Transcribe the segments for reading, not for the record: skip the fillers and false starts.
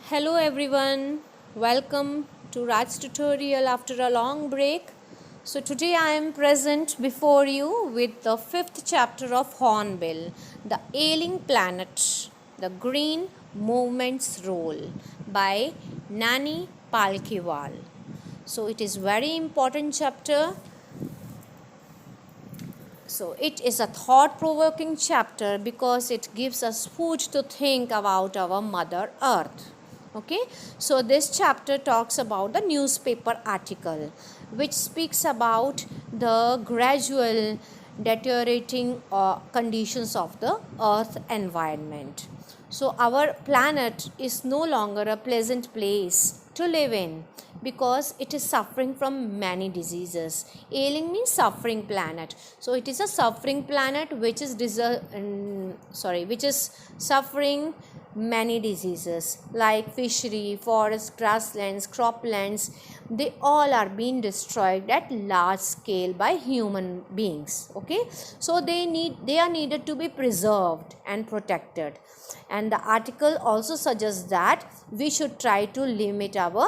Hello everyone, welcome to Raj's tutorial after a long break. So today I am present before you with the fifth chapter of Hornbill, the Ailing Planet, the Green Movement's Role by Nani Palkhiwal. So it is very important chapter. So it is a thought-provoking chapter because it gives us food to think about our Mother Earth. Okay, so this chapter talks about the newspaper article which speaks about the gradual deteriorating conditions of the earth environment. So our planet is no longer a pleasant place to live in because it is suffering from many diseases. Ailing means suffering planet. So it is a suffering planet which is suffering many diseases like fishery, forest, grasslands, croplands. They all are being destroyed at large scale by human beings. Okay, so they are needed to be preserved and protected. And the article also suggests that we should try to limit our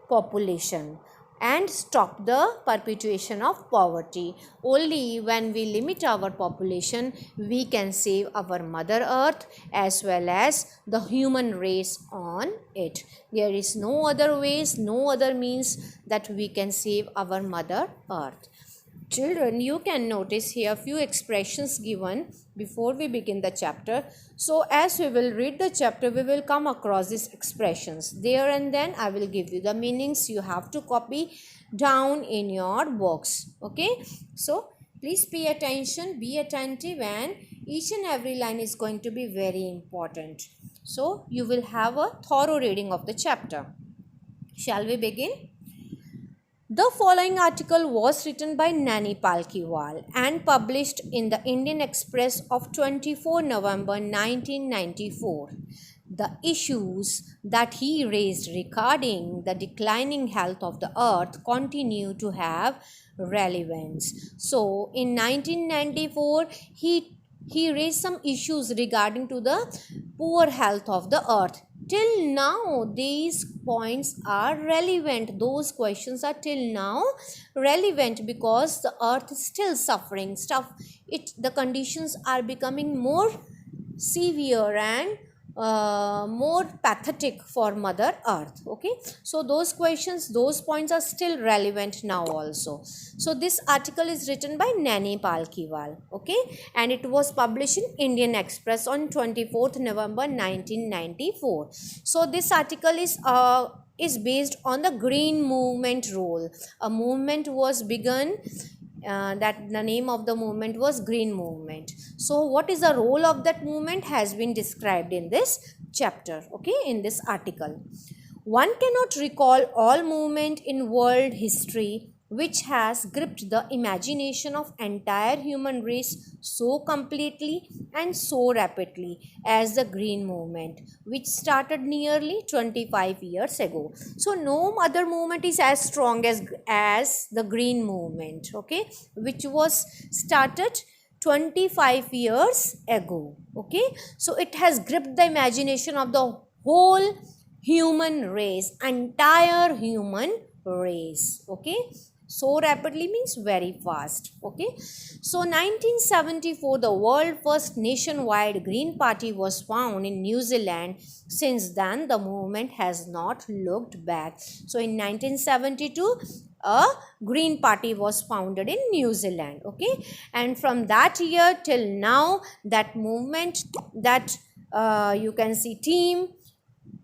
population and stop the perpetuation of poverty. Only when we limit our population, we can save our Mother Earth as well as the human race on it. There is no other ways, no other means that we can save our Mother Earth. Children, you can notice here few expressions given before we begin the chapter. So as we will read the chapter, we will come across these expressions. There and then I will give you the meanings. You have to copy down in your box. Okay. So please pay attention, be attentive, and each and every line is going to be very important. So you will have a thorough reading of the chapter. Shall we begin? The following article was written by Nani Palkhiwal and published in the Indian Express of 24 November 1994. The issues that he raised regarding the declining health of the earth continue to have relevance. So, in 1994, he raised some issues regarding to the poor health of the earth. Till now these points are relevant, those questions are till now relevant because the earth is still suffering the conditions are becoming more severe and more pathetic for Mother Earth. Okay, so those questions, those points are still relevant now also. So this article is written by Nani Palkhiwal. Okay, and it was published in Indian Express on 24th November 1994. So this article is based on the green movement role. A movement was begun, that the name of the movement was Green Movement. So what is the role of that movement has been described in this chapter, okay, in this article. One cannot recall all movement in world history which has gripped the imagination of entire human race so completely and so rapidly as the Green Movement, which started nearly 25 years ago. So no other movement is as strong as the Green Movement, okay, which was started 25 years ago. Okay, so it has gripped the imagination of the whole human race, entire human race. Okay, so rapidly means very fast. Okay, so 1974 the world first nationwide green party was found in New Zealand. Since then the movement has not looked back. So in 1972 a green party was founded in New Zealand. Okay, and from that year till now that movement, that you can see team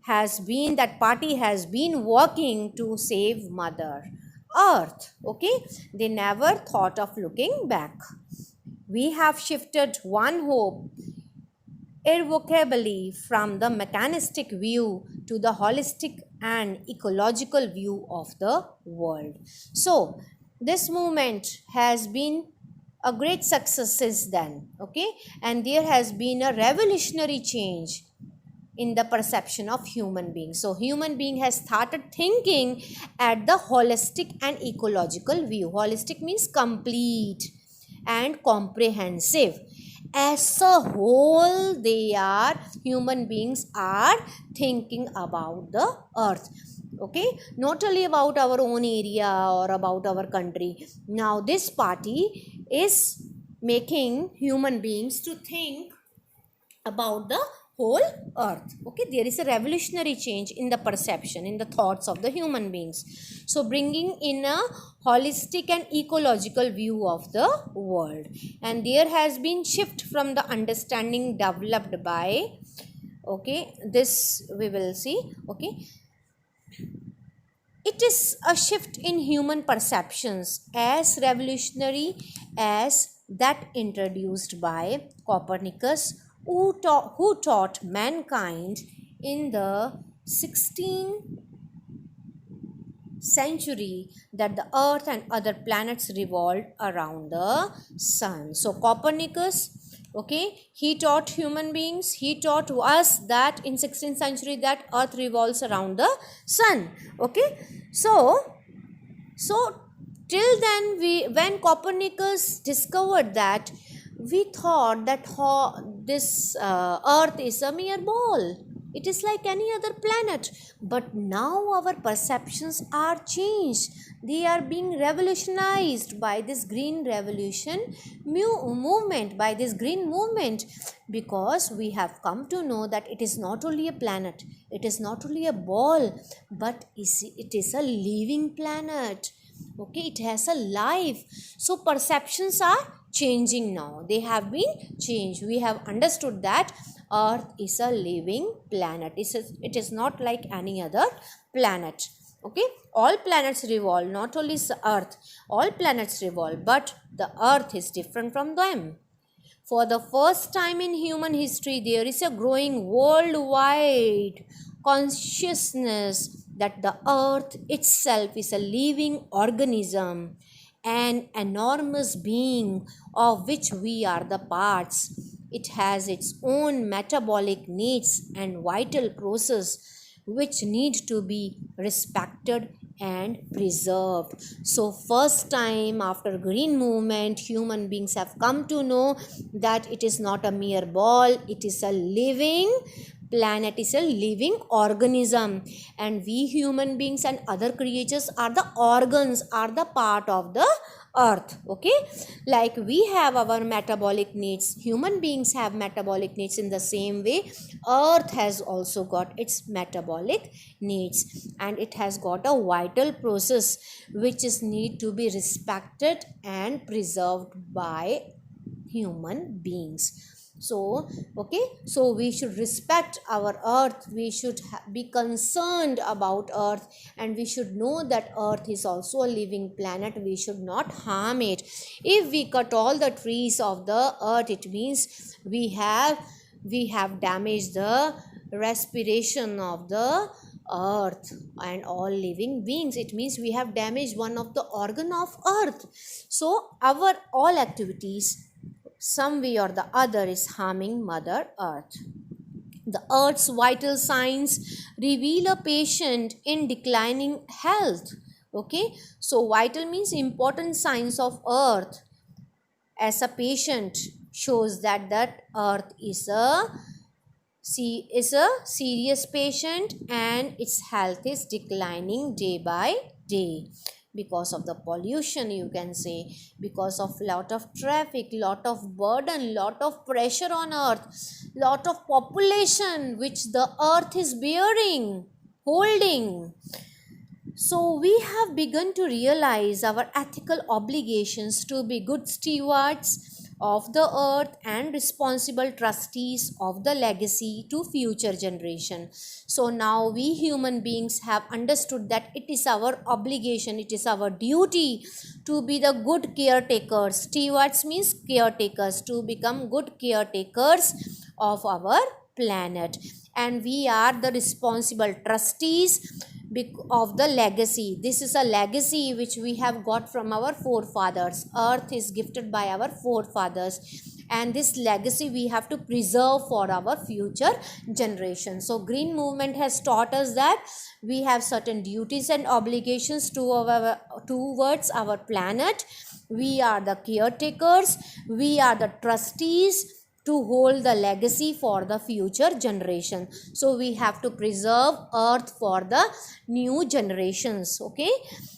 that party has been working to save Mother Earth. Okay, they never thought of looking back. We have shifted one hope irrevocably from the mechanistic view to the holistic and ecological view of the world. So this movement has been a great success since then. Okay, and there has been a revolutionary change in the perception of human beings. So human being has started thinking at the holistic and ecological view. Holistic means complete and comprehensive, as a whole, human beings are thinking about the earth. Okay, not only about our own area or about our country. Now this party is making human beings to think about the whole earth. Okay, there is a revolutionary change in the perception, in the thoughts of the human beings, so bringing in a holistic and ecological view of the world. And there has been shift from the understanding developed by, okay, this we will see. Okay, it is a shift in human perceptions as revolutionary as that introduced by Copernicus, who taught mankind in the 16th century that the earth and other planets revolved around the sun. So Copernicus, okay, he taught human beings, he taught us that in 16th century that earth revolves around the sun. Okay, so till then, when Copernicus discovered that, we thought that this earth is a mere ball, it is like any other planet. But now our perceptions are changed, they are being revolutionized by this green revolution movement, by this green movement, because we have come to know that it is not only a planet, it is not only a ball, but it is a living planet. Okay, it has a life. So perceptions are changing now, they have been changed. We have understood that earth is a living planet, it is not like any other planet. Okay, all planets revolve, not only earth, all planets revolve, but the earth is different from them. For the first time in human history, there is a growing worldwide consciousness that the earth itself is a living organism, an enormous being of which we are the parts. It has its own metabolic needs and vital process which need to be respected and preserved. So first time after green movement, human beings have come to know that it is not a mere ball, it is a living planet, is a living organism, and we human beings and other creatures are the organs, are the part of the earth. Okay, like we have our metabolic needs, human beings have metabolic needs, in the same way earth has also got its metabolic needs, and it has got a vital process which is need to be respected and preserved by human beings. So okay, so we should respect our earth, we should be concerned about earth, and we should know that earth is also a living planet, we should not harm it. If we cut all the trees of the earth, it means we have damaged the respiration of the earth and all living beings. It means we have damaged one of the organ of earth. So our all activities, some way or the other, is harming Mother Earth. The Earth's vital signs reveal a patient in declining health. Okay, so vital means important signs of Earth as a patient shows that Earth is a serious patient and its health is declining day by day, because of the pollution, you can say, because of lot of traffic, lot of burden, lot of pressure on earth, lot of population which the earth is bearing, holding. So we have begun to realize our ethical obligations to be good stewards of the earth and responsible trustees of the legacy to future generation. So now we human beings have understood that it is our obligation, it is our duty to be the good caretakers. Stewards means caretakers, to become good caretakers of our planet, and we are the responsible trustees of the legacy. This is a legacy which we have got from our forefathers. Earth is gifted by our forefathers, and this legacy we have to preserve for our future generations. So green movement has taught us that we have certain duties and obligations towards our planet. We are the caretakers, we are the trustees to hold the legacy for the future generation. So we have to preserve earth for the new generations. Okay,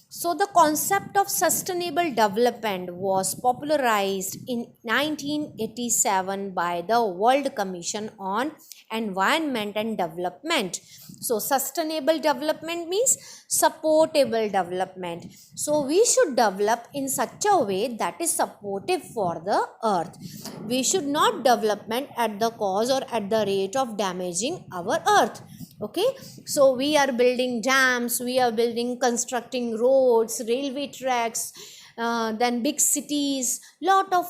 so the concept of sustainable development was popularized in 1987 by the World Commission on Environment and Development. So sustainable development means supportable development. So we should develop in such a way that is supportive for the earth. We should not development at the cause or at the rate of damaging our earth. Okay, so we are building dams, we are constructing roads, railway tracks, then big cities, lot of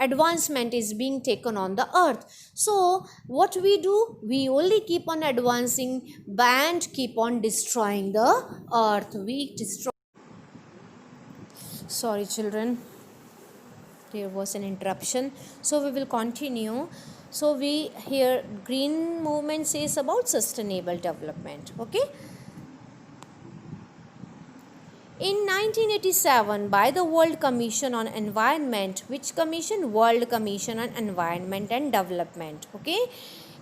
advancement is being taken on the earth. So what we do, we only keep on advancing and keep on destroying the earth. We destroy, sorry children, there was an interruption. So we will continue. So we here green movement says about sustainable development. Okay, in 1987 by the World Commission on Environment, which commission? World Commission on Environment and Development. Okay,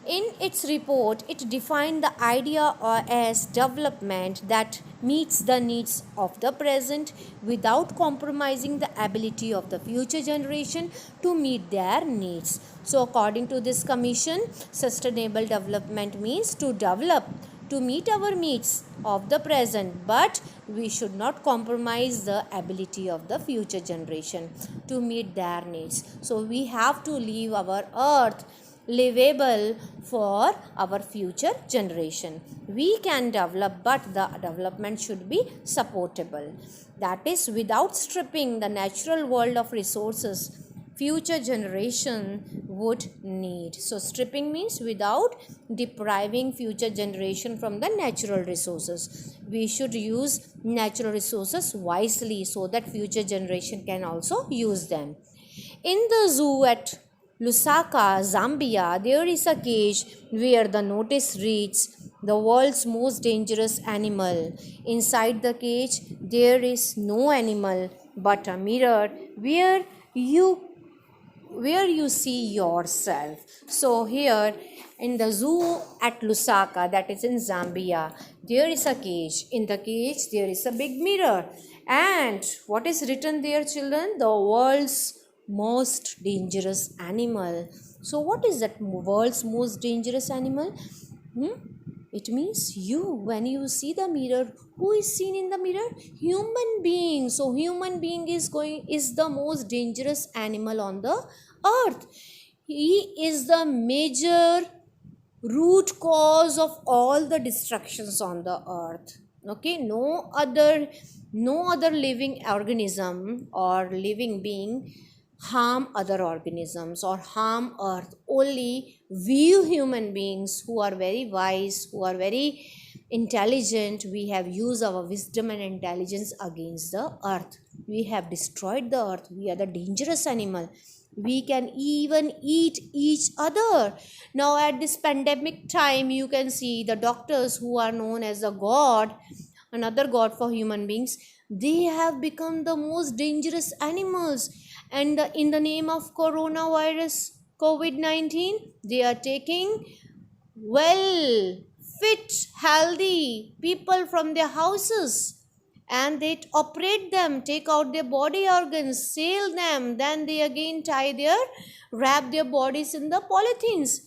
in its report it defined the idea as development that meets the needs of the present without compromising the ability of the future generation to meet their needs. So according to this commission, sustainable development means to develop to meet our needs of the present, but we should not compromise the ability of the future generation to meet their needs. So we have to leave our earth livable for our future generation. We can develop, but the development should be supportable. That is, without stripping the natural world of resources future generation would need. So stripping means without depriving future generation from the natural resources. We should use natural resources wisely so that future generation can also use them. In the zoo at Lusaka, Zambia, there is a cage where the notice reads, "The world's most dangerous animal." Inside the cage, there is no animal but a mirror where you see yourself. So here in the zoo at Lusaka, that is in Zambia, there is a cage. In the cage, there is a big mirror. And what is written there, children? The world's most dangerous animal. So what is that world's most dangerous animal? It means you. When you see the mirror, who is seen in the mirror? Human being. So human being is the most dangerous animal on the earth. He is the major root cause of all the destructions on the earth. Okay, no other living organism or living being harm other organisms or harm earth. Only we human beings who are very wise, who are very intelligent, we have used our wisdom and intelligence against the earth. We have destroyed the earth. We are the dangerous animal. We can even eat each other. Now at this pandemic time, you can see the doctors who are known as a god, another god for human beings, they have become the most dangerous animals. And in the name of coronavirus, COVID-19, they are taking well, fit, healthy people from their houses and they operate them, take out their body organs, sell them, then they again wrap their bodies in the polythenes.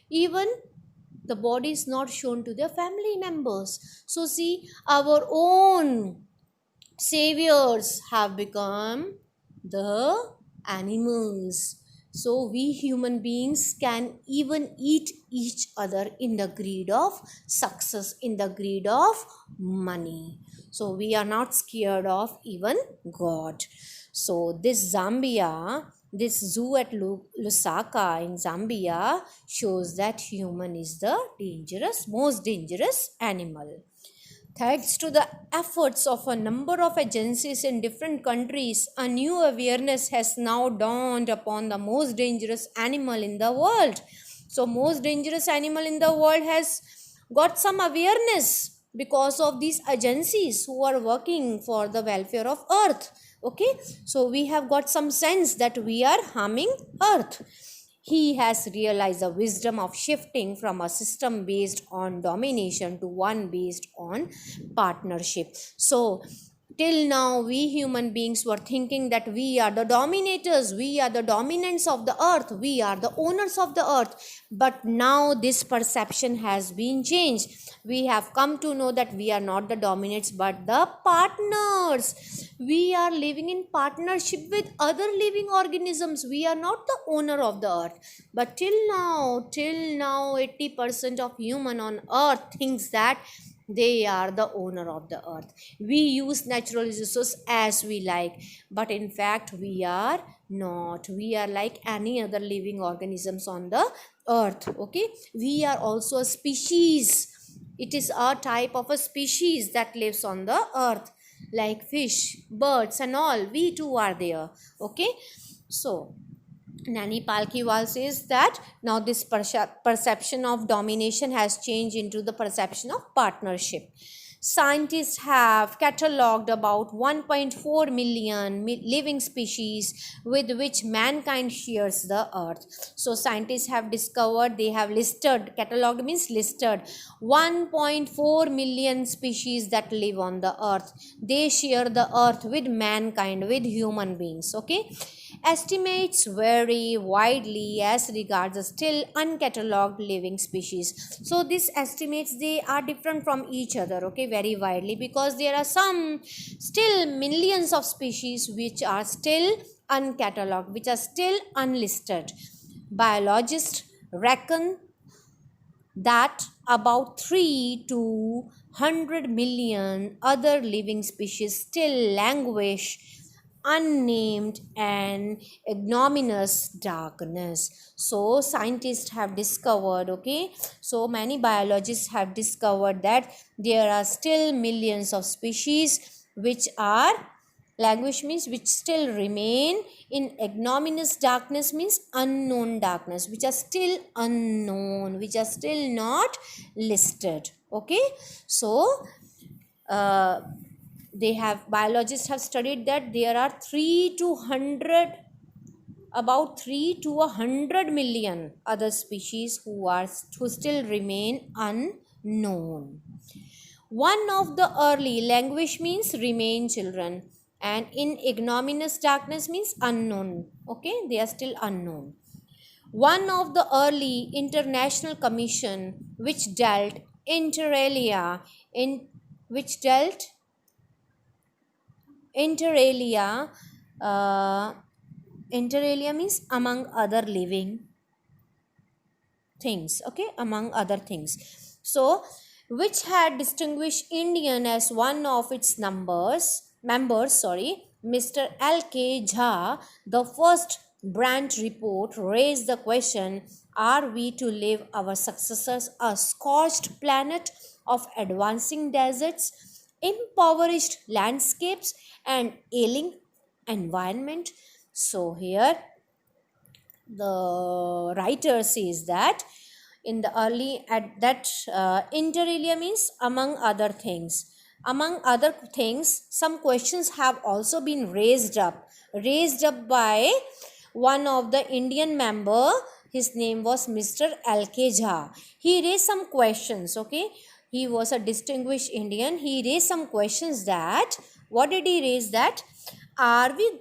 Even the body is not shown to their family members. So see, our own saviors have become the animals. So we human beings can even eat each other in the greed of success, in the greed of money. So we are not scared of even God. So this Zambia, this zoo at Lusaka in Zambia shows that human is the most dangerous animal. Thanks to the efforts of a number of agencies in different countries, a new awareness has now dawned upon the most dangerous animal in the world. So most dangerous animal in the world has got some awareness because of these agencies who are working for the welfare of earth. Okay, so we have got some sense that we are harming earth. He has realized the wisdom of shifting from a system based on domination to one based on partnership. So, till now, we human beings were thinking that we are the dominators, we are the dominants of the earth, we are the owners of the earth. But now, this perception has been changed. We have come to know that we are not the dominates but the partners. We are living in partnership with other living organisms. We are not the owner of the earth. But till now 80% of human on earth thinks that they are the owner of the earth. We use natural resources as we like, but in fact we are not. We are like any other living organisms on the earth. Okay, we are also a species. It is a type of a species that lives on the earth, like fish, birds and all. We too are there. Okay, so Nani Palkiwal says that now this perception of domination has changed into the perception of partnership. Scientists have catalogued about 1.4 million living species with which mankind shares the earth. So scientists have discovered, they have listed, catalogued means listed, 1.4 million species that live on the earth. They share the earth with mankind, with human beings. Okay. Estimates vary widely as regards the still uncatalogued living species. So these estimates, they are different from each other, okay, very widely, because there are some still millions of species which are still uncatalogued, which are still unlisted. Biologists reckon that about 3 to 100 million other living species still languish unnamed and ignominious darkness. So scientists have discovered, okay, so many biologists have discovered that there are still millions of species which are language means which still remain in ignominious darkness, means unknown darkness, which are still unknown, which are still not listed. Okay, so uh, they have, biologists have studied that there are 3 to 100, about 3 to 100 million other species who still remain unknown. One of the early language means remain children, and in ignominious darkness means unknown. Okay, they are still unknown. One of the early international commission which dealt inter alia in which dealt inter alia inter alia means among other living things. Okay, among other things. So which had distinguished Indian as one of its members, Mr. L.K. Jha, the first Brandt report raised the question, are we to leave our successors a scorched planet of advancing deserts, impoverished landscapes and ailing environment? So here the writer says that in the early at that inter alia means among other things, some questions have also been raised up by one of the Indian member. His name was Mr. L.K. Jha. He raised some questions. Okay, he was a distinguished Indian. He raised some questions. That what did he raise? That are we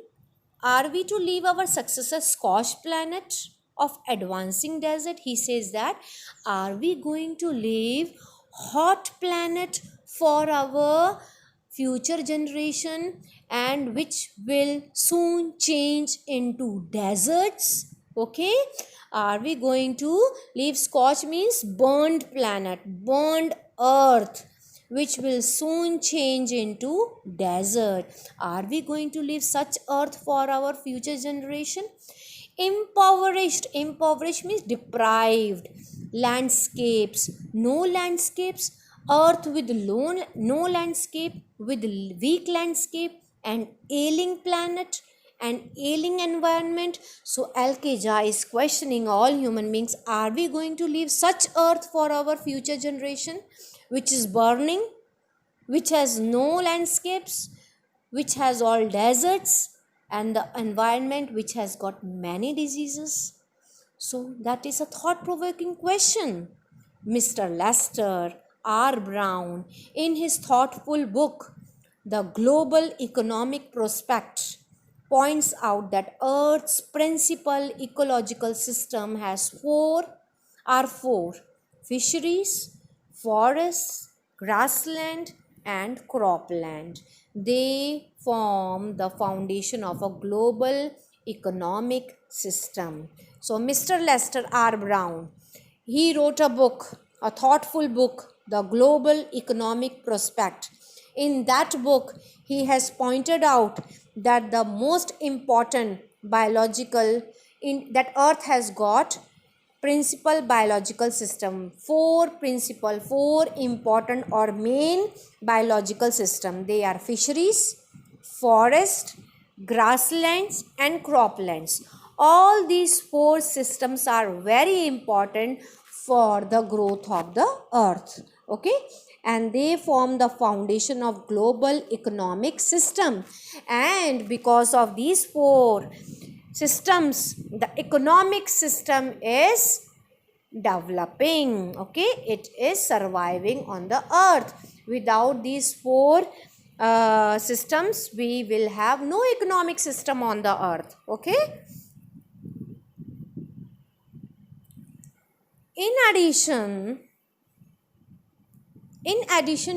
are we to leave our successor scorched planet of advancing desert? He says that are we going to leave hot planet for our future generation and which will soon change into deserts? Okay, are we going to leave scorched means burned planet, burned earth, which will soon change into desert? Are we going to leave such earth for our future generation? Impoverished means deprived landscapes, no landscapes, earth with no landscape, with weak landscape and ailing planet and ailing environment. So L.K. Jha is questioning all human beings, are we going to leave such earth for our future generation, which is burning, which has no landscapes, which has all deserts, and the environment which has got many diseases? So that is a thought-provoking question. Mr. Lester R. Brown, in his thoughtful book, The Global Economic Prospect, points out that Earth's principal ecological system has four fisheries, forests, grassland, and cropland. They form the foundation of a global economic system. So, Mr. Lester R. Brown, he wrote a book, a thoughtful book, The Global Economic Prospect. In that book, he has pointed out that the most important biological that Earth has got principal biological system, four important or main biological system. They are fisheries, forest, grasslands, and croplands. All these four systems are very important for the growth of the earth. Okay, and they form the foundation of global economic system. And because of these four systems, the economic system is developing. Okay, it is surviving on the earth. Without these four systems, we will have no economic system on the earth. Okay, in addition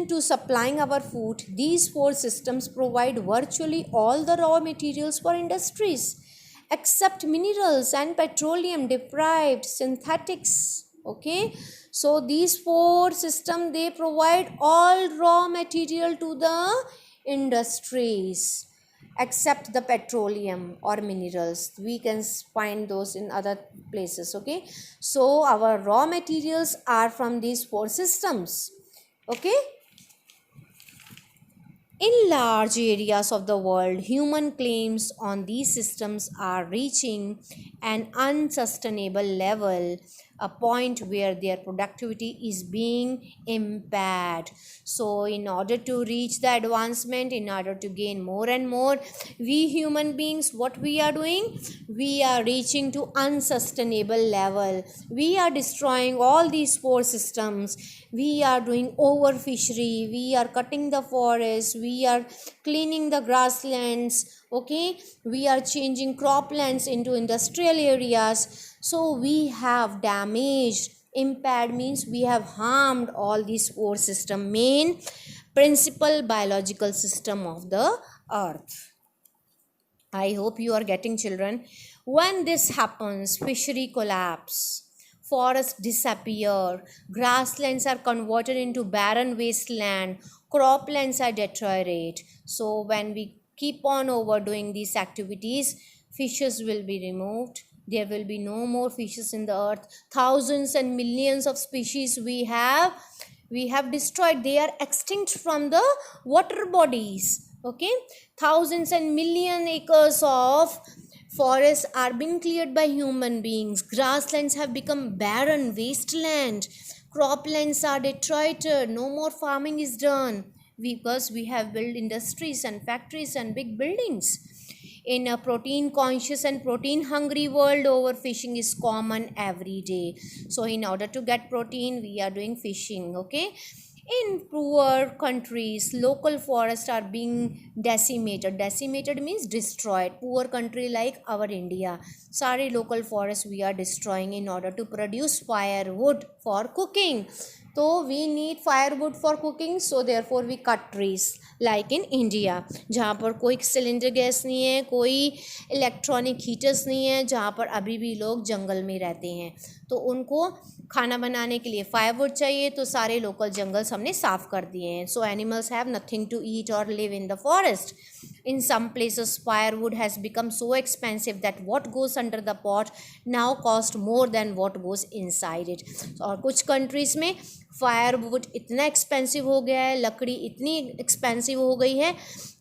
to supplying our food, these four systems provide virtually all the raw materials for industries except minerals and petroleum deprived synthetics. Okay, so these four systems, they provide all raw material to the industries except the petroleum or minerals. We can find those in other places. Okay, so our raw materials are from these four systems. Okay, in large areas of the world, human claims on these systems are reaching an unsustainable level, a point where their productivity is being impaired. So, in order to reach the advancement, in order to gain more and more, we human beings, what we are doing? We are reaching to unsustainable level. We are destroying all these four systems. We are doing overfishery. We are cutting the forests. We are cleaning the grasslands. Okay, we are changing croplands into industrial areas. So we have damaged, impaired means we have harmed all these four system, main principal biological system of the earth. I hope you are getting, children. When this happens, fishery collapse, forests disappear, grasslands are converted into barren wasteland, croplands are deteriorate. So when we keep on overdoing these activities, fishes will be removed. There will be no more fishes in the earth. Thousands and millions of species we have destroyed. They are extinct from the water bodies. Okay, thousands and million acres of forests are being cleared by human beings. Grasslands have become barren wasteland. Croplands are detrited. No more farming is done because we have built industries and factories and big buildings. In a protein conscious and protein hungry world, overfishing is common every day. So in order to get protein, we are doing fishing. Okay, in poor countries, local forests are being decimated. Decimated means destroyed. Poor country like our India, sorry, local forests we are destroying in order to produce firewood for cooking. So we need firewood for cooking, so therefore we cut trees. Like in India, जहाँ पर कोई cylinder gas नहीं है, कोई electronic heaters नहीं है, जहाँ पर अभी भी लोग जंगल में रहते हैं, तो उनको खाना बनाने के लिए फायरवुड चाहिए, तो सारे लोकल जंगल्स हमने साफ़ कर दिए हैं. So animals have nothing to eat or live in the forest. In some places, firewood has become so expensive that what goes under the pot now cost more than what goes inside it. और कुछ countries में firewood इतना expensive हो गया है, लकड़ी इतनी expensive हो गई है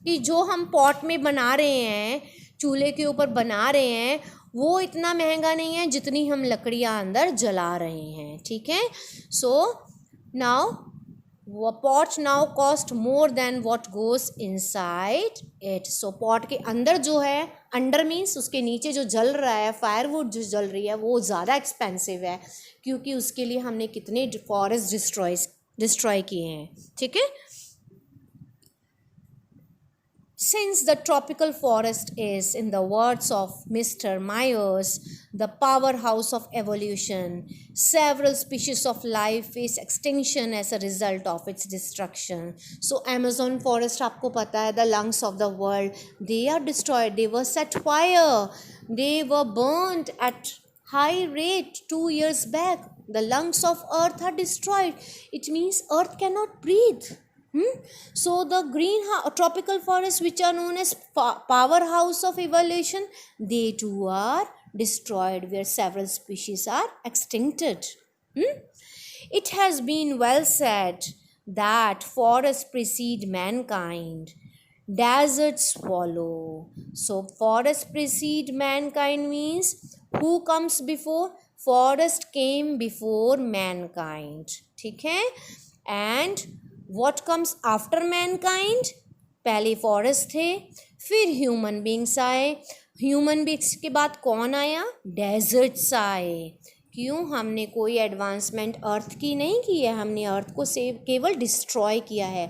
कि जो हम पॉट में बना रहे हैं, चूल्हे के ऊपर बना रहे हैं, वो इतना महंगा नहीं है जितनी हम लकड़ियाँ अंदर जला रहे हैं. ठीक है. So now pot now cost more than what goes inside it. So pot के अंदर जो है, अंडर मीन्स उसके नीचे जो जल रहा है, फायरवुड जो जल रही है वो ज़्यादा एक्सपेंसिव है, क्योंकि उसके लिए हमने कितने फॉरेस्ट डिस्ट्रॉय किए हैं. ठीक है. Since the tropical forest is, in the words of Mr. Myers, the powerhouse of evolution, several species of life face extinction as a result of its destruction. So Amazon forest, आपको पता है, the lungs of the world, they are destroyed, they were set fire, they were burnt at high rate 2 years back. The lungs of earth are destroyed. It means earth cannot breathe. So the tropical forests, which are known as powerhouse of evolution, they too are destroyed, where several species are extincted. It has been well said that forests precede mankind, deserts follow. So forests precede mankind means who comes before? Forest came before mankind. ठीक है. And what comes after mankind? पहले forest थे, फिर human beings आए. Human beings के बाद कौन आया? डेजर्ट्स आए. क्यों? हमने कोई एडवांसमेंट अर्थ की नहीं की है, हमने अर्थ को केवल डिस्ट्रॉय किया है.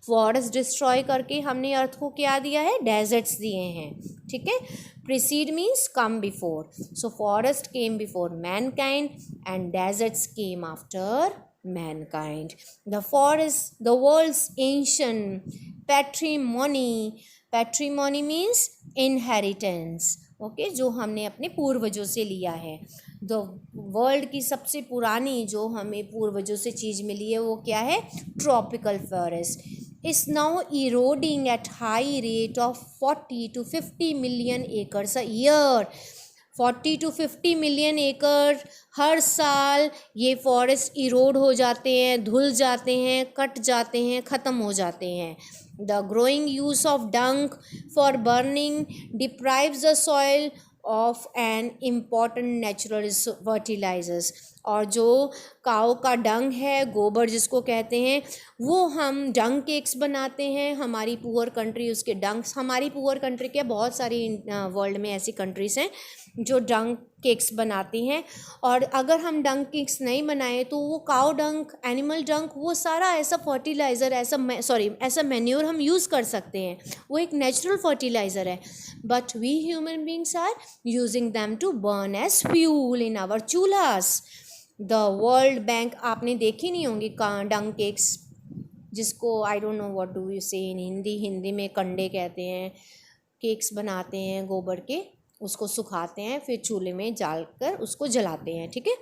फॉरेस्ट डिस्ट्रॉय करके हमने अर्थ को क्या दिया है? डेजर्ट्स दिए हैं. ठीक है. Precede means come before. So forest came before mankind and deserts came after mankind. The forest, the world's ancient patrimony. Patrimony means inheritance. Okay, जो हमने अपने पूर्वजों से लिया है. The world की सबसे पुरानी जो हमें पूर्वजों से चीज़ मिली है वो क्या है? Tropical forest is now eroding at high rate of 40 to 50 million acres a year. 40 to 50 million एकड़ हर साल ये फॉरेस्ट इरोड हो जाते हैं, धुल जाते हैं, कट जाते हैं, ख़त्म हो जाते हैं. The growing use of dung for burning deprives the soil of an important natural fertilisers. और जो काऊ का डंग है, गोबर जिसको कहते हैं, वो हम डंग केक्स बनाते हैं. हमारी पुअर कंट्री उसके डंग्स, हमारी पुअर कंट्री के बहुत सारी वर्ल्ड में ऐसी कंट्रीज़ हैं जो डंग केक्स बनाती हैं. और अगर हम डंग केक्स नहीं बनाए तो वो काऊ डंग, एनिमल डंग, वो सारा ऐसा फर्टिलाइज़र, ऐसा मैन्योर हम यूज़ कर सकते हैं. वो एक नेचुरल फर्टिलाइज़र है. But we human beings are using them to burn as fuel in our chulhas. The world bank आपने देखी नहीं होंगी डंग केक्स, जिसको I don't know what do you say in Hindi में कंडे कहते हैं. केक्स बनाते हैं गोबर के, उसको सुखाते हैं, फिर चूल्हे में डालकर उसको जलाते हैं. ठीक है.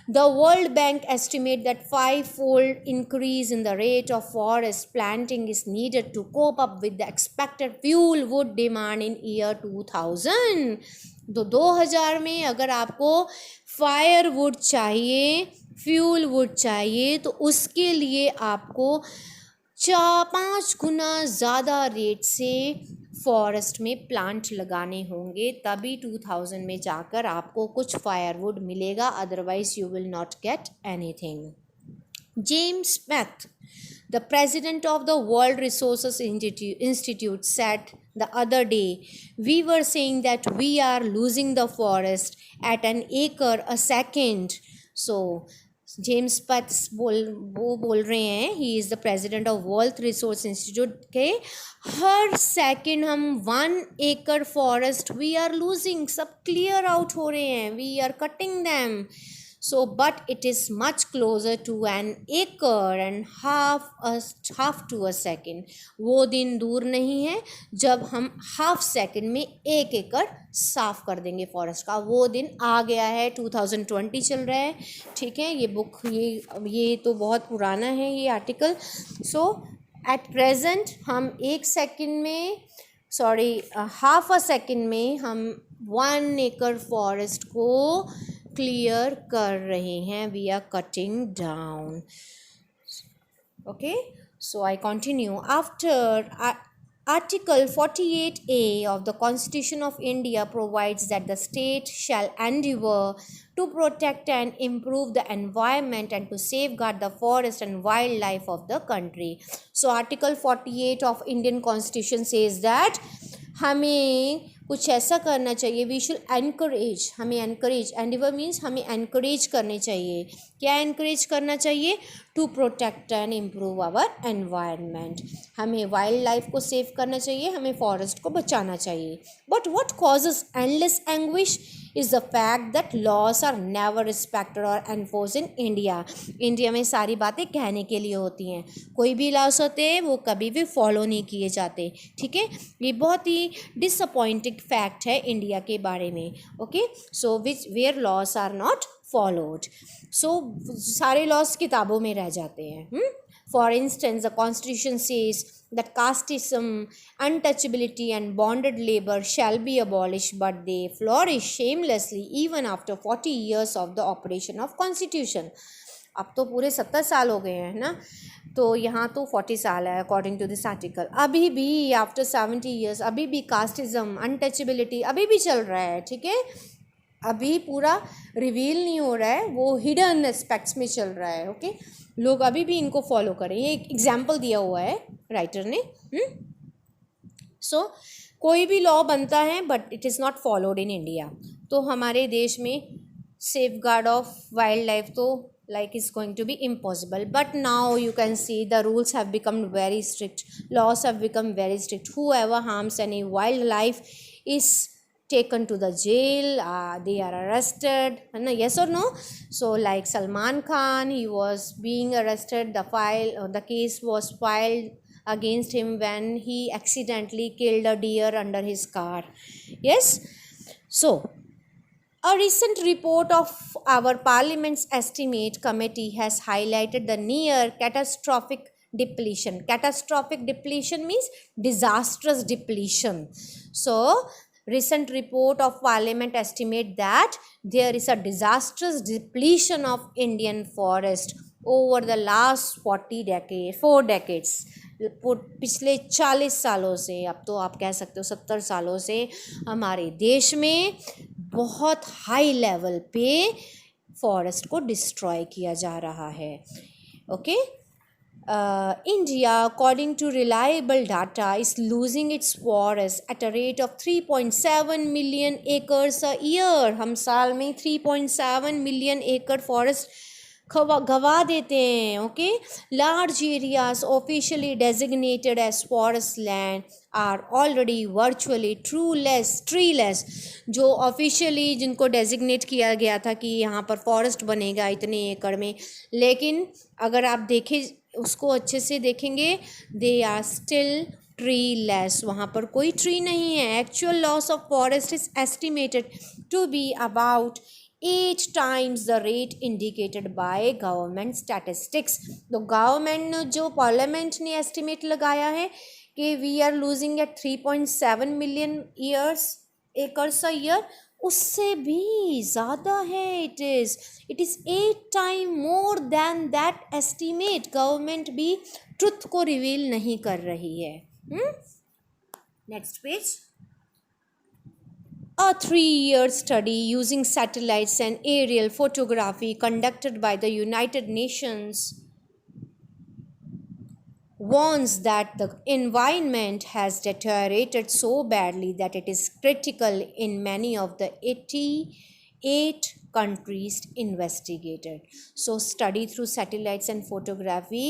The world bank estimate that 5-fold increase in the rate of forest planting is needed to cope up with the expected fuel wood demand in year 2000. तो 2000 में अगर आपको फायर वुड चाहिए, फ्यूल वुड चाहिए, तो उसके लिए आपको 4-5 गुना ज़्यादा रेट से फॉरेस्ट में प्लांट लगाने होंगे, तभी 2000 में जाकर आपको कुछ फायरवुड मिलेगा. Otherwise you will not get anything. James Smith, the president of the World Resources Institute, said the other day, we were saying that we are losing the forest at an acre a second. So James पथ बोल रहे हैं, he is the president of world resource institute, के हर second हम 1 एकड़ forest we are losing, सब clear out हो रहे हैं, we are cutting them. So but it is much closer to an acre and half to a second. वो दिन दूर नहीं है जब हम हाफ सेकंड में 1 एकड़ साफ कर देंगे फॉरेस्ट का. वो दिन आ गया है. 2020 चल रहा है. ठीक है. ये बुक ये तो बहुत पुराना है ये आर्टिकल. सो एट प्रेजेंट हम 1 सेकंड में हाफ अ सेकंड में हम 1 एकड़ फॉरेस्ट को क्लियर कर रहे हैं. We are cutting down. Okay. So I continue. After Article 48A of the Constitution of India provides that the state shall endeavour to protect and improve the environment and to safeguard the forest and wildlife of the country. So Article 48 of Indian Constitution says that हमें कुछ ऐसा करना चाहिए, we should encourage, हमें encourage, endeavour means हमें encourage करने चाहिए, क्या एनकरेज करना चाहिए, to protect and improve our environment, हमें वाइल्ड लाइफ को सेव करना चाहिए, हमें फॉरेस्ट को बचाना चाहिए. But what causes endless anguish is the fact that laws are never respected or enforced in India. India में सारी बातें कहने के लिए होती हैं, कोई भी लॉस होते हैं वो कभी भी फॉलो नहीं किए जाते. ठीक है, ये बहुत ही डिसअपॉइंटिंग फैक्ट है इंडिया के बारे में. Okay, so which were laws are not followed, so सारे लॉस किताबों में रह जाते हैं. For instance, the Constitution says that casteism, untouchability and bonded labor shall be abolished, but they flourish shamelessly even after 40 years of the operation of Constitution. अब तो पूरे 70 साल हो गए हैं ना, तो यहाँ तो 40 साल है अकॉर्डिंग टू दिस आर्टिकल. अभी भी आफ्टर 70 ईयर्स अभी भी कास्टिज्म, अनटचेबिलिटी अभी भी चल रहा है. ठीक है, अभी पूरा रिवील नहीं हो रहा है, वो हिडन एस्पेक्ट्स में चल रहा है. ओके, लोग अभी भी इनको फॉलो करें, ये एक एग्जाम्पल दिया हुआ है राइटर ने. सो कोई भी लॉ बनता है but it is not followed in India. तो हमारे देश में safe guard of wild life तो like is going to be impossible. But now you can see the rules have become very strict, laws have become very strict. Whoever harms any wildlife is taken to the jail, they are arrested, yes or no? So like Salman Khan, he was being arrested, the case was filed against him when he accidentally killed a deer under his car. Yes, so a recent report of our Parliament's Estimate Committee has highlighted the near catastrophic depletion. Catastrophic depletion means disastrous depletion. So, recent report of Parliament estimate that there is a disastrous depletion of Indian forest over the last 4 decades. पिछले 40 सालों से, अब तो आप कह सकते हो 70 सालों से हमारे देश में बहुत हाई लेवल पे फॉरेस्ट को डिस्ट्रॉय किया जा रहा है. Okay, India, according to reliable data, is losing its forest at a rate of 3.7 million acres a year. हम साल में 3.7 million acre forest गवा देते हैं. Okay, large areas officially designated as forest land are already virtually treeless. जो officially जिनको designate किया गया था कि यहाँ पर फॉरेस्ट बनेगा इतने एकड़ में, लेकिन अगर आप देखें उसको अच्छे से देखेंगे, दे आर स्टिल ट्रीलेस, वहाँ पर कोई ट्री नहीं है. Actual loss of forest is estimated to be about 8 times the rate indicated by government statistics. तो गवर्नमेंट जो पार्लियामेंट ने एस्टिमेट लगाया है कि we are losing at 3.7 million acres a year, उससे भी ज़्यादा है. It is 8 time more than that estimate. Government भी ट्रुथ को रिवील नहीं कर रही है. Next page. A 3-year study using satellites and aerial photography conducted by the United Nations warns that the environment has deteriorated so badly that it is critical in many of the 88 countries investigated. So, study through satellites and photography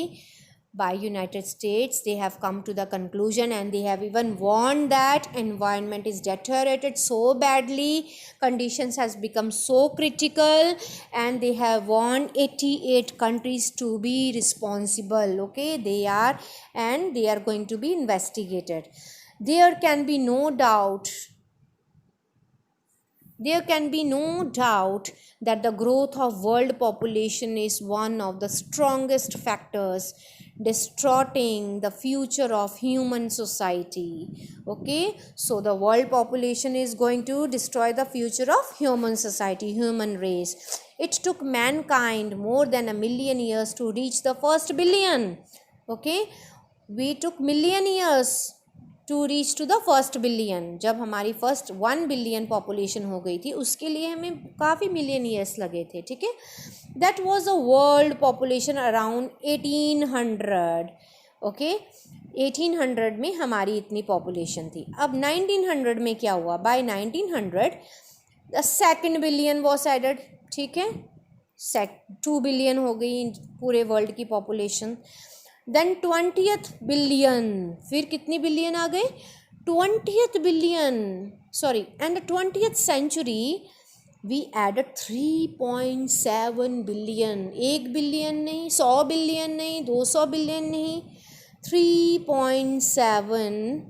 by United States, they have come to the conclusion and they have even warned that environment is deteriorated so badly, conditions has become so critical, and they have warned 88 countries to be responsible. Okay, they are going to be investigated. There can be no doubt that the growth of world population is one of the strongest factors distorting the future of human society. Okay, so the world population is going to destroy the future of human society, human race. It took mankind more than 1 million years to reach the first billion. Okay, we took million years to reach to the first billion, जब हमारी first 1 billion population हो गई थी उसके लिए हमें काफ़ी million years लगे थे, ठीक है। That was a world population around 1800, okay 1800 में हमारी इतनी पॉपुलेशन थी। अब 1900 में क्या हुआ, by 1900 the second billion was added, ठीक है, 2 बिलियन हो गई पूरे वर्ल्ड की पॉपुलेशन। देन 20th बिलियन, फिर कितनी बिलियन आ गए, 20th billion, sorry, and 20th century we added 3.7 billion, 1 billion नहीं, 100 बिलियन नहीं, 200 बिलियन नहीं, 3.7,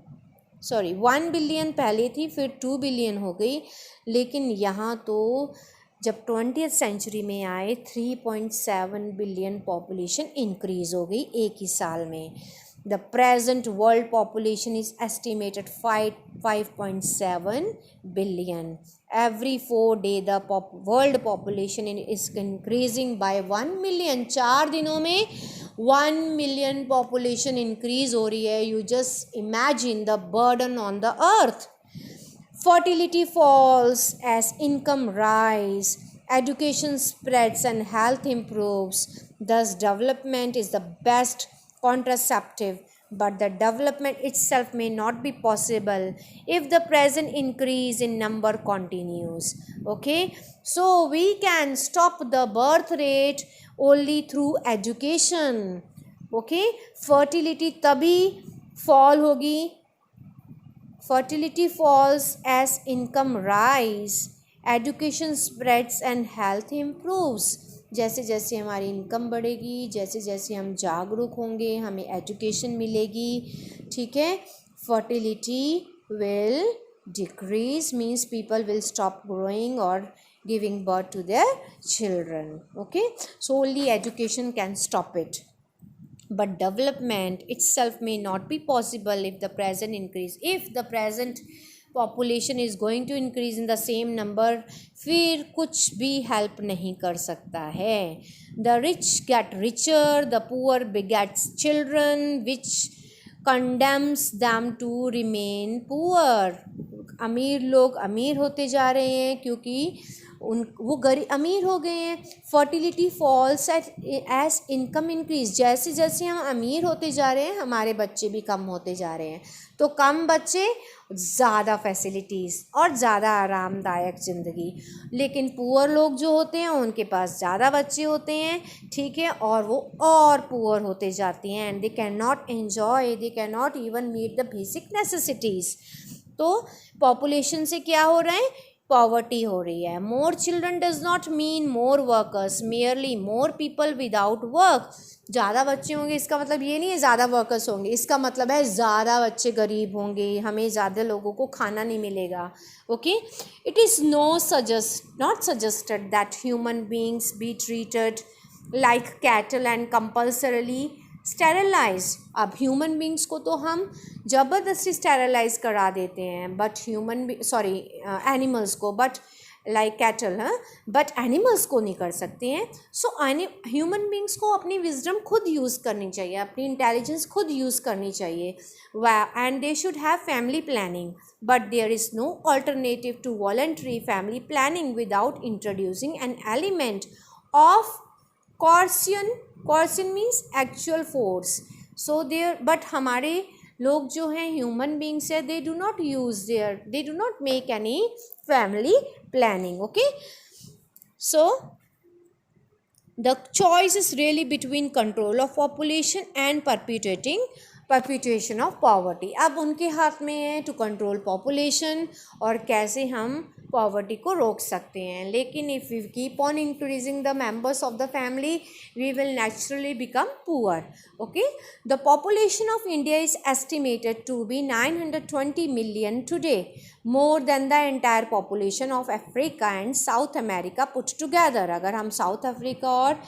सॉरी 1 बिलियन पहले थी फिर 2 बिलियन हो गई, लेकिन यहाँ तो जब 20th सेंचुरी में आए 3.7 बिलियन पॉपुलेशन इंक्रीज हो गई एक ही साल में। The present world population is estimated 5.7 billion. Every 4 day the world population is increasing by 1 million. 4 दिनों में 1 मिलियन पॉपुलेशन इंक्रीज हो रही है। You just imagine the burden on the earth. Fertility falls as income rise, education spreads and health improves. Thus, development is the best contraceptive, but the development itself may not be possible if the present increase in number continues. Okay, so we can stop the birth rate only through education. Okay, fertility तभी fall होगी, fertility falls as income rise, education spreads and health improves. जैसे जैसे हमारी income बढ़ेगी, जैसे जैसे हम जागरूक होंगे, हमें एजुकेशन मिलेगी, ठीक है, fertility will decrease, means people will stop growing or giving birth to their children. Okay, so only education can stop it. But development itself may not be possible if the present increase. If the present population is going to increase in the same number, फिर कुछ भी help नहीं कर सकता है. The rich get richer, the poor begets children, which condemns them to remain poor. अमीर लोग अमीर होते जा रहे हैं क्योंकि वो अमीर हो गए हैं. Fertility falls as income increase. जैसे जैसे हम अमीर होते जा रहे हैं हमारे बच्चे भी कम होते जा रहे हैं. तो कम बच्चे, ज़्यादा फैसिलिटीज़ और ज़्यादा आरामदायक ज़िंदगी. लेकिन पुअर लोग जो होते हैं उनके पास ज़्यादा बच्चे होते हैं, ठीक है, और वो और पुअर होते जाती हैं. And they can not enjoy, they can not even meet the basic necessities. तो पॉपुलेशन से क्या हो रहा है, पॉवर्टी हो रही है. More children does not mean more workers, merely more people without work. ज़्यादा बच्चे होंगे इसका मतलब ये नहीं है ज़्यादा वर्कर्स होंगे, इसका मतलब है ज़्यादा बच्चे गरीब होंगे, हमें ज़्यादा लोगों को खाना नहीं मिलेगा. Okay, it is not suggested that human beings be treated like cattle and compulsorily sterilise. अब ह्यूमन बींग्स को तो हम ज़बरदस्ती स्टेरलाइज करा देते हैं, बट एनिमल्स को, but like cattle, but animals को नहीं कर सकते हैं. सो ह्यूमन बींग्स को अपनी विजडम खुद यूज़ करनी चाहिए, अपनी इंटेलिजेंस खुद यूज़ करनी चाहिए. And they should have family planning, but there is no alternative to voluntary family planning without introducing an element of coercion means actual force. So there, but हमारे लोग जो हैं ह्यूमन बींग्स है, they do not make any family planning. Okay, so the choice is really between control of population and perpetuation of poverty. अब उनके हाथ में है to control population और कैसे हम पॉवर्टी को रोक सकते हैं. लेकिन if we keep on increasing the members of the family we will naturally become poor. Okay, the population of India is estimated to be 920 million today, more than the entire population of Africa and South America put together. अगर हम South Africa और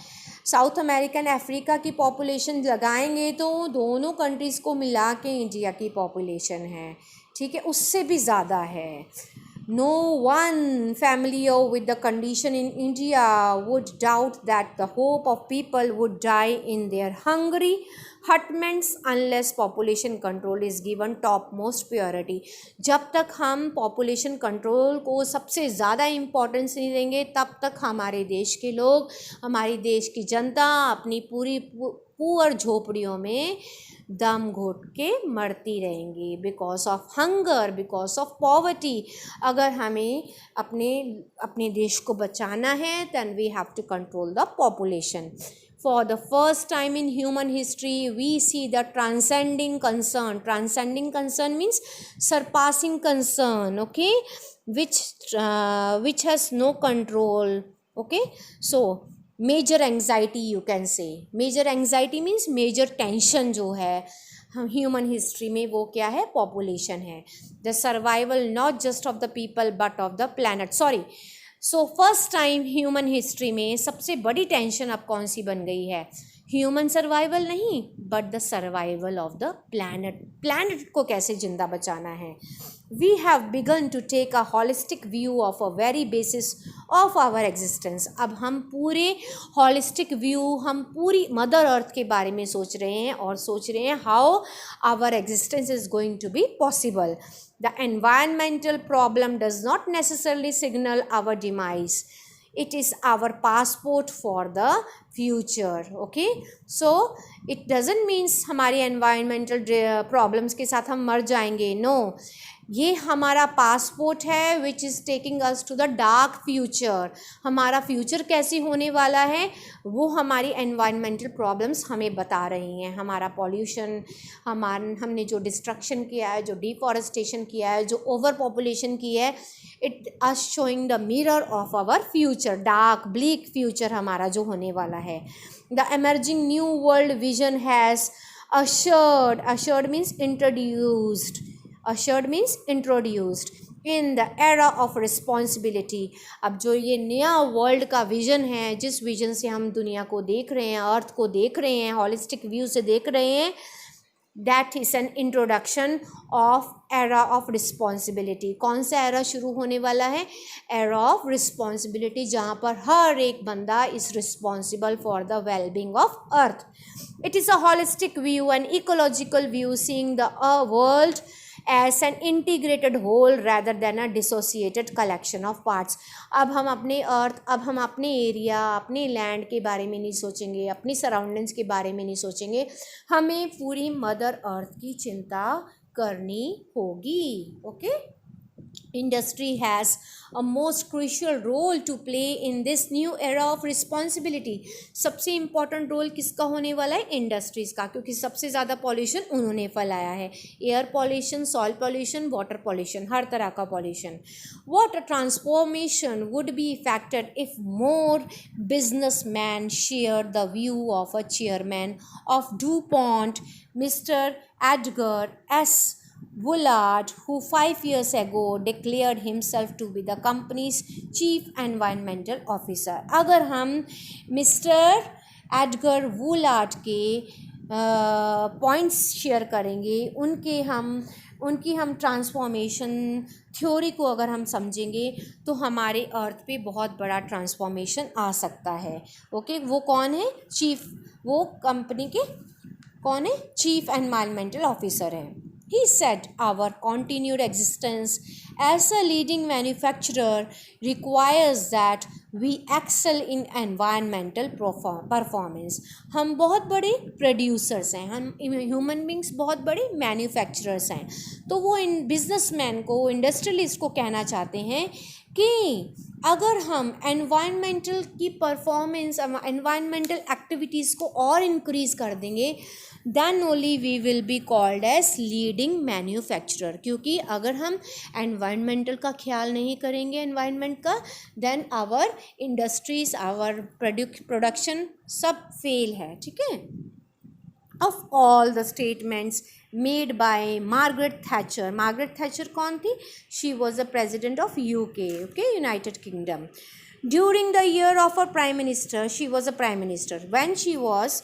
South America and Africa की population लगाएंगे तो दोनों countries को मिला के इंडिया की पॉपुलेशन है, ठीक है, उससे भी ज़्यादा है. No one familiar with the condition in India would doubt that the hope of people would die in their hungry hutments unless population control is given topmost priority. जब तक हम population control को सबसे ज़्यादा importance नहीं देंगे तब तक हमारे देश के लोग, हमारी देश की जनता अपनी पूरी पुअर झोपड़ियों में दम घोट के मरती रहेंगी because of hunger, because of poverty. अगर हमें अपने देश को बचाना है then we have to control the population. For the first time in human history, we see the transcending concern. Transcending concern means surpassing concern, okay, which has no control, okay. So major anxiety you can say. Major anxiety means major tension जो है human history में वो क्या है, population है. The survival not just of the people but of the planet. Sorry, so first time human history में सबसे बड़ी टेंशन अब कौन सी बन गई है, ह्यूमन सर्वाइवल नहीं but the survival of the planet. Planet को कैसे जिंदा बचाना है. We have begun to take a holistic view of a very basis of our existence. अब हम पूरे हॉलिस्टिक व्यू, हम पूरी मदर अर्थ के बारे में सोच रहे हैं और सोच रहे हैं how our existence is going to be possible. The environmental problem does not necessarily signal our demise. It is our passport for the future, okay. So it doesn't means हमारी environmental problems के साथ हम मर जाएंगे. No, ये हमारा passport है which is taking us to the dark future. हमारा फ्यूचर कैसे होने वाला है वो हमारी एनवायरमेंटल प्रॉब्लम्स हमें बता रही हैं. हमारा पॉल्यूशन, हमने जो डिस्ट्रक्शन किया है, जो डिफॉरेस्टेशन किया है, जो ओवर पॉपुलेशन की है, it us showing the mirror of our future. Dark bleak future हमारा जो होने वाला है. The emerging new world vision has assured means introduced. Assured means introduced in the era of responsibility. अब जो ये नया वर्ल्ड का विज़न है, जिस विज़न से हम दुनिया को देख रहे हैं, अर्थ को देख रहे हैं, हॉलिस्टिक व्यू से देख रहे हैं, that is an introduction of era of responsibility. कौन सा एरा शुरू होने वाला है, एरा ऑफ रिस्पॉन्सिबिलिटी, जहाँ पर हर एक बंदा is responsible for the wellbeing of earth. It is a holistic view, an ecological view, seeing the world as an integrated whole rather than a dissociated collection of parts. अब हम अपने अर्थ, अब हम अपने एरिया, अपने लैंड के बारे में नहीं सोचेंगे, अपनी सराउंडिंग्स के बारे में नहीं सोचेंगे, हमें पूरी मदर अर्थ की चिंता करनी होगी. Okay. Industry has a most crucial role to play in this new era of responsibility. सबसे इम्पॉर्टेंट रोल किसका होने वाला है, इंडस्ट्रीज़ का, क्योंकि सबसे ज़्यादा पॉल्यूशन उन्होंने फैलाया है. Air pollution, soil pollution, water pollution, हर तरह का pollution. Water transformation would be affected if more businessman share the view of a chairman of DuPont, mister Edgar S. Woolard, who 5 years ago declared himself to be the company's chief environmental officer. अगर हम mister Edgar Woolard के points share करेंगे, उनकी हम transformation theory को अगर हम समझेंगे तो हमारे अर्थ पे बहुत बड़ा ट्रांसफॉर्मेशन आ सकता है. ओके. वो कौन है, चीफ, वो कंपनी के कौन है, चीफ एनवायरमेंटल ऑफिसर है. He said our continued existence as a leading manufacturer requires that we excel in environmental performance. हम बहुत बड़े प्रोड्यूसर्स हैं, हम ह्यूमन बींग्स बहुत बड़े मैन्युफैक्चरर्स हैं. तो वो इन बिजनेसमैन को, इंडस्ट्रियलिस्ट को कहना चाहते हैं कि अगर हम एनवायरमेंटल की परफॉर्मेंस, एनवायरमेंटल एक्टिविटीज़ को और इंक्रीज़ कर देंगे, then only we will be called as leading manufacturer. क्योंकि अगर हम एनवायरमेंटल का ख्याल नहीं करेंगे, एनवायरनमेंट का, then our industries, our production सब फेल है. ठीक है. Of all the statements made by Margaret Thatcher. Margaret Thatcher कौन थी, she was the president of UK, okay, United Kingdom. During the year of her prime minister, she was a prime minister. When she was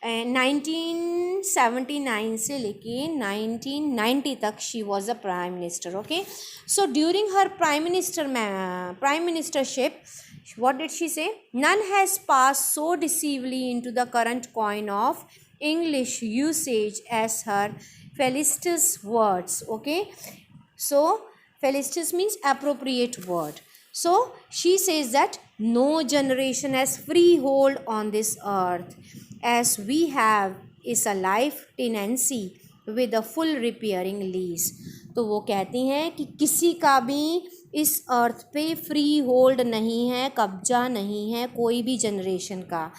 1979 से लेके 1990 तक she was a prime minister. Okay, so during her prime ministership, what did she say? None has passed so decisively into the current coin of English usage as her felicitous words. Okay, so felicitous means appropriate word. So she says that no generation has free hold on this earth as we have is a life tenancy with a full repairing lease. तो वो कहती हैं कि किसी का भी इस अर्थ पे फ्री होल्ड नहीं है, कब्जा नहीं है कोई भी जनरेशन का.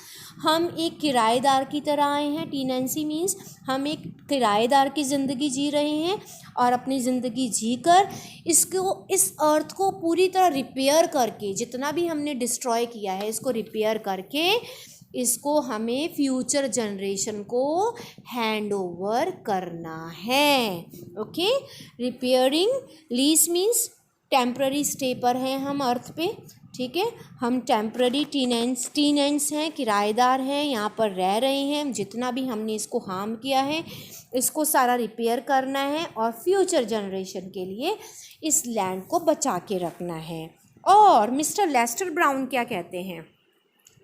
हम एक किराएदार की तरह आए हैं. टीनेंसी मीन्स हम एक किराएदार की ज़िंदगी जी रहे हैं और अपनी ज़िंदगी जीकर इस अर्थ को पूरी तरह रिपेयर करके, जितना भी हमने डिस्ट्रॉय किया है इसको रिपेयर करके इसको हमें फ्यूचर जनरेशन को हैंड ओवर करना है. Okay, repairing lease means temporary stay पर हैं हम अर्थ पे. ठीक है, हम टेम्प्ररी टीनेंट्स हैं, किराएदार हैं, यहाँ पर रह रहे हैं. जितना भी हमने इसको हार्म किया है इसको सारा रिपेयर करना है और फ्यूचर जनरेशन के लिए इस लैंड को बचा के रखना है. और मिस्टर लेस्टर ब्राउन क्या कहते हैं?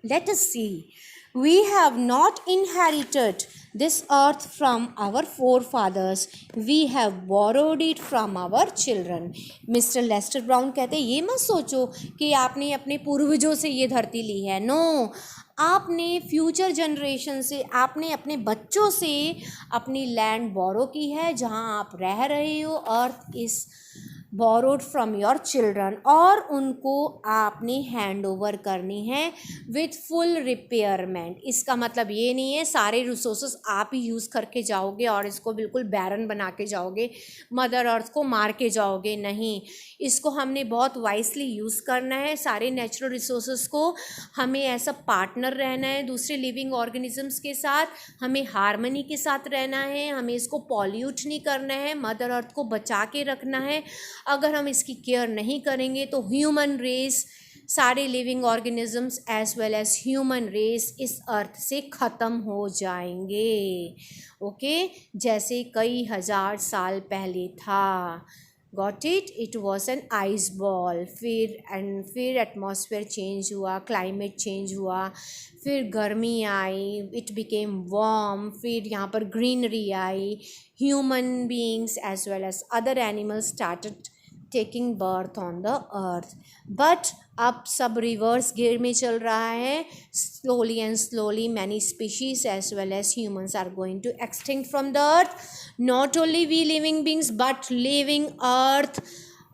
Let us see. We have not inherited this earth from our forefathers. We have borrowed it from our children. Mister Lester Brown कहते हैं ये मत सोचो कि आपने अपने पूर्वजों से ये धरती ली है. नो, आपने फ्यूचर जनरेशन से, आपने अपने बच्चों से अपनी लैंड बोरो की है जहाँ आप रह रहे हो. अर्थ इस borrowed from your children और उनको आपने हैंड ओवर करनी है with full repairment. इसका मतलब ये नहीं है सारे रिसोर्सेस आप ही यूज़ करके जाओगे और इसको बिल्कुल बैरन बना के जाओगे, मदर अर्थ को मार के जाओगे. नहीं, इसको हमने बहुत वाइसली यूज़ करना है. सारे नेचुरल रिसोर्सेस को हमें ऐसा पार्टनर रहना है दूसरे लिविंग ऑर्गेनिजम्स के साथ. हमें हार्मनी के साथ रहना है. हमें इसको पॉल्यूट नहीं करना है. मदर अर्थ को बचा के रखना है. अगर हम इसकी केयर नहीं करेंगे तो ह्यूमन रेस, सारे living organisms as well as human race इस अर्थ से ख़त्म हो जाएंगे. ओके, जैसे कई हज़ार साल पहले था. Got it? It was an ice ball. फिर एटमॉस्फेयर चेंज हुआ, क्लाइमेट चेंज हुआ, फिर गर्मी आई, इट बिकेम वार्म, फिर यहाँ पर ग्रीनरी आई. Human beings as well as other animals started taking birth on the earth. But अब सब रिवर्स गियर में चल रहा है. Slowly and slowly many species as well as humans are going to extinct from the earth. Not only we living beings but living earth,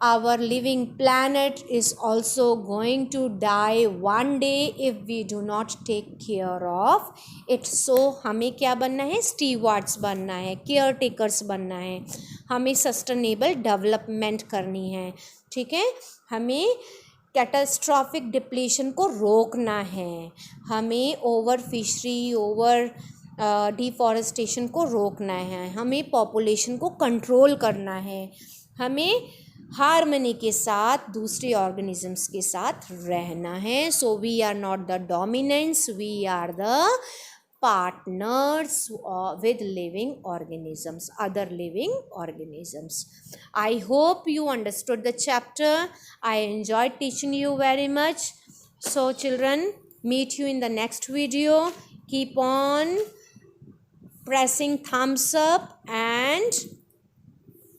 our living planet is also going to die one day if we do not take care of it. So हमें क्या बनना है? Stewards बनना है, care takers बनना है. हमें sustainable development करनी है. ठीक है, हमें कैटास्ट्रॉफिक डिप्लीशन को रोकना है. हमें ओवर फिशरी, ओवर डिफॉरेस्टेशन को रोकना है. हमें पॉपुलेशन को कंट्रोल करना है. हमें हार्मनी के साथ दूसरे ऑर्गेनिजम्स के साथ रहना है. So we are not the dominants, we are the partners with living organisms, other living organisms. I hope you understood the chapter. I enjoyed teaching you very much. So children, meet you in the next video. Keep on pressing thumbs up, and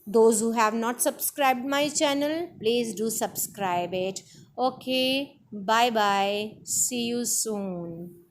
those who have not subscribed my channel, please do subscribe it. Okay, bye bye. See you soon.